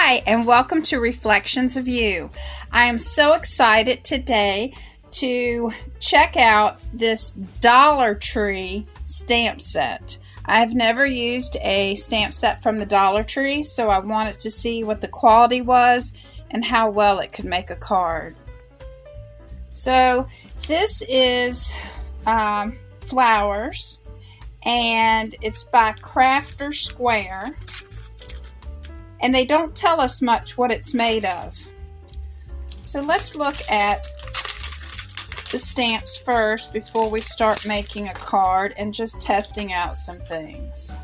Hi, and welcome to Reflections of You. I am so excited today to check out this Dollar Tree stamp set. I've never used a stamp set from the Dollar Tree, so I wanted to see what the quality was and how well it could make a card. So this is flowers, and it's by Crafter Square. And they don't tell us much what it's made of. So let's look at the stamps first before we start making a card and just testing out some things.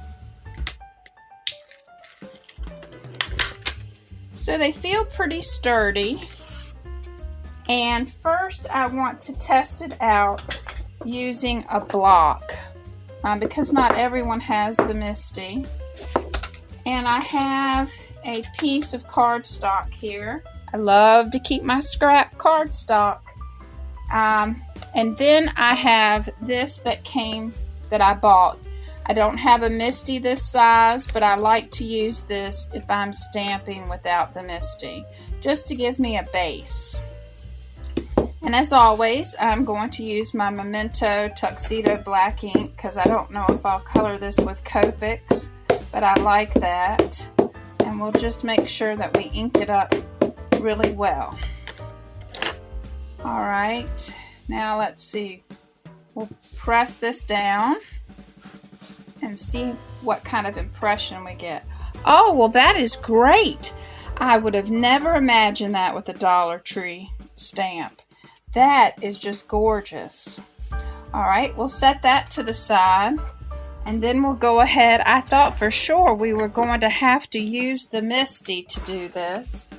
So they feel pretty sturdy. And first I want to test it out using a block because not everyone has the MISTI. And I have a piece of cardstock here. I love to keep my scrap cardstock. And then I have this that I bought. I don't have a MISTI this size, but I like to use this if I'm stamping without the MISTI, just to give me a base. And as always, I'm going to use my Memento Tuxedo Black ink because I don't know if I'll color this with Copics, but I like that. And we'll just make sure that we ink it up really well. Alright, now let's see. We'll press this down and see what kind of impression we get. Oh, well, that is great. I would have never imagined that with a Dollar Tree stamp. That is just gorgeous. Alright, we'll set that to the side. And then we'll go ahead. I thought for sure we were going to have to use the MISTI to do this.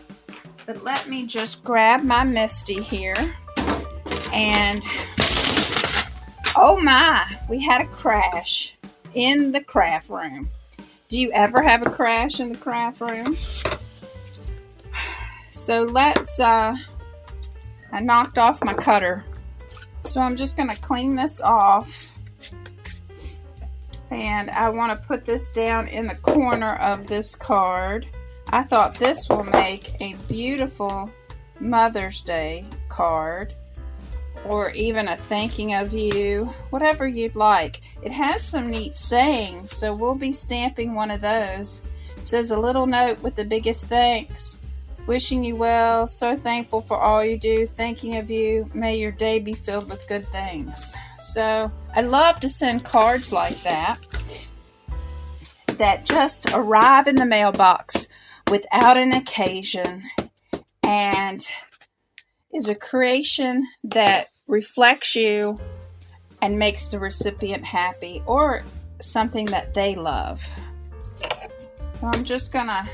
But let me just grab my MISTI here. And oh my, we had a crash in the craft room. Do you ever have a crash in the craft room? So I knocked off my cutter. So I'm just going to clean this off. And I want to put this down in the corner of this card. I thought this will make a beautiful Mother's Day card, or even a thanking of you, whatever you'd like. It has some neat sayings, so we'll be stamping one of those. It says, a little note with the biggest thanks. Wishing you well, so thankful for all you do, thanking of you, may your day be filled with good things. So I love to send cards like that just arrive in the mailbox without an occasion and is a creation that reflects you and makes the recipient happy, or something that they love. So I'm just gonna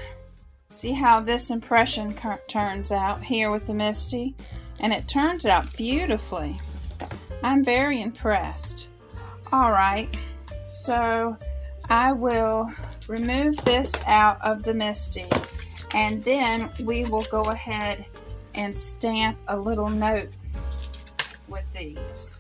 see how this impression turns out here with the MISTI, and it turns out beautifully. I'm very impressed. Alright, so I will remove this out of the MISTI, and then we will go ahead and stamp a little note with these.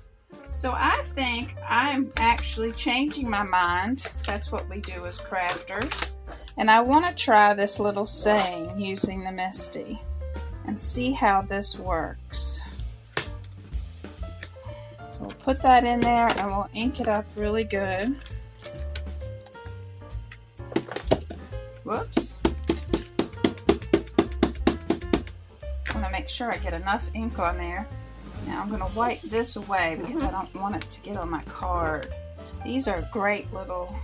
So I think I'm actually changing my mind. That's what we do as crafters. And I want to try this little saying using the MISTI and see how this works. So we'll put that in there and we'll ink it up really good. Whoops. I want to make sure I get enough ink on there. Now I'm going to wipe this away because I don't want it to get on my card. These are great little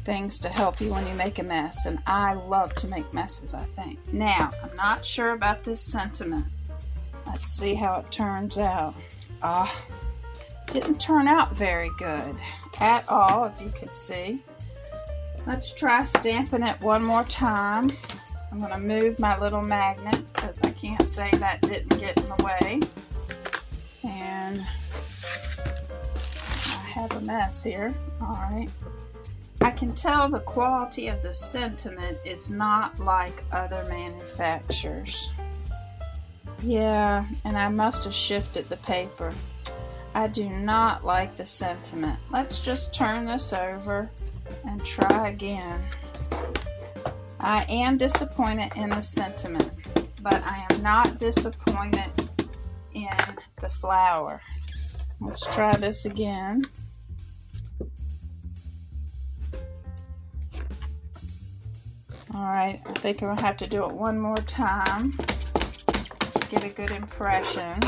things to help you when you make a mess, and I love to make messes, I think. Now, I'm not sure about this sentiment. Let's see how it turns out. Didn't turn out very good at all, if you could see. Let's try stamping it one more time. I'm going to move my little magnet because I can't say that didn't get in the way. And I have a mess here. Alright. I can tell the quality of the sentiment is not like other manufacturers. Yeah, and I must have shifted the paper. I do not like the sentiment. Let's just turn this over and try again. I am disappointed in the sentiment, but I am not disappointed in the flower. Let's try this again. Alright, I think I'm going to have to do it one more time to get a good impression.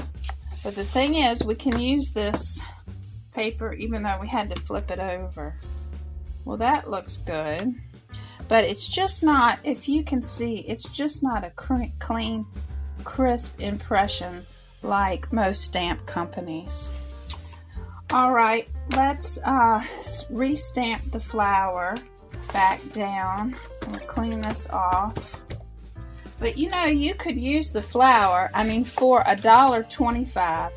But the thing is, we can use this paper even though we had to flip it over. Well, that looks good. But it's just not, if you can see, it's just not a clean, crisp impression like most stamp companies. Alright, let's re-stamp the flower back down. We'll clean this off. But you know, you could use the flower, for $1.25,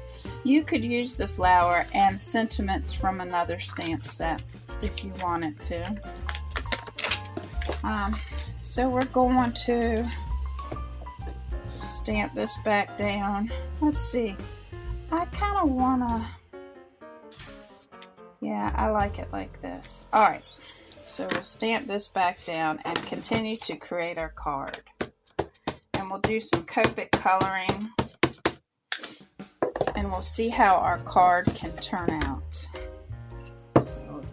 you could use the flower and sentiments from another stamp set if you wanted to. So we're going to stamp this back down. Let's see. I kind of want to, yeah, I like it like this. Alright, so we'll stamp this back down and continue to create our card. And we'll do some Copic coloring and we'll see how our card can turn out.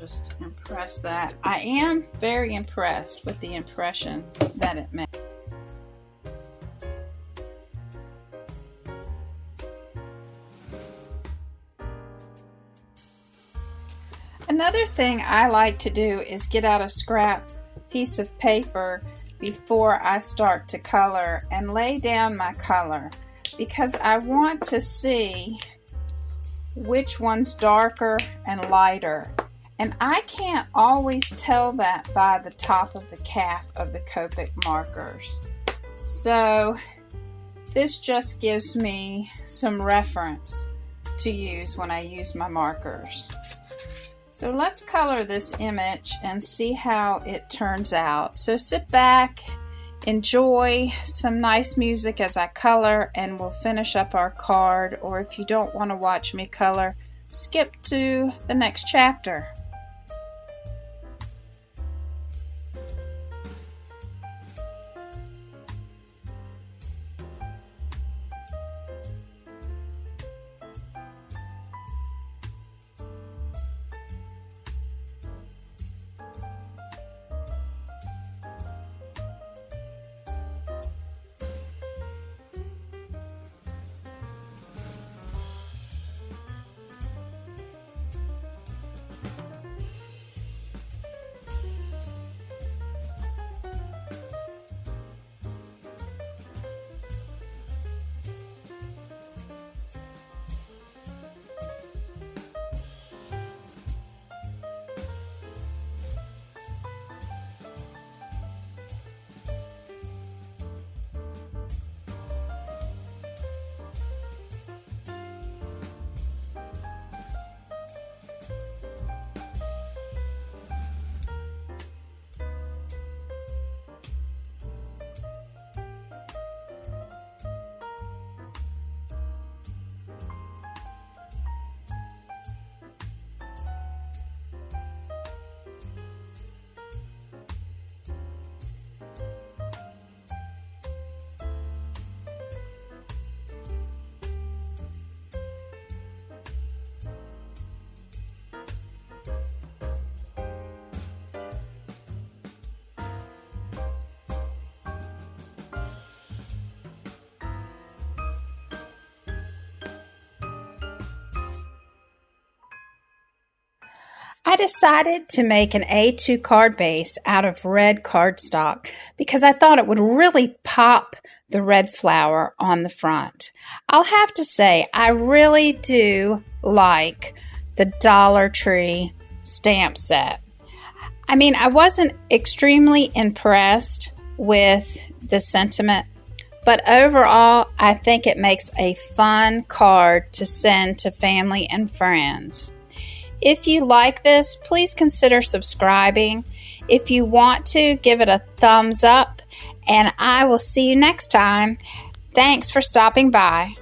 Just impress that. I am very impressed with the impression that it made. Another thing I like to do is get out a scrap piece of paper before I start to color and lay down my color, because I want to see which one's darker and lighter. And I can't always tell that by the top of the cap of the Copic markers. So this just gives me some reference to use when I use my markers. So let's color this image and see how it turns out. So sit back, enjoy some nice music as I color, and we'll finish up our card. Or if you don't want to watch me color, skip to the next chapter. I decided to make an A2 card base out of red cardstock because I thought it would really pop the red flower on the front. I'll have to say, I really do like the Dollar Tree stamp set. I wasn't extremely impressed with the sentiment, but overall, I think it makes a fun card to send to family and friends. If you like this, please consider subscribing. If you want to, give it a thumbs up, and I will see you next time. Thanks for stopping by.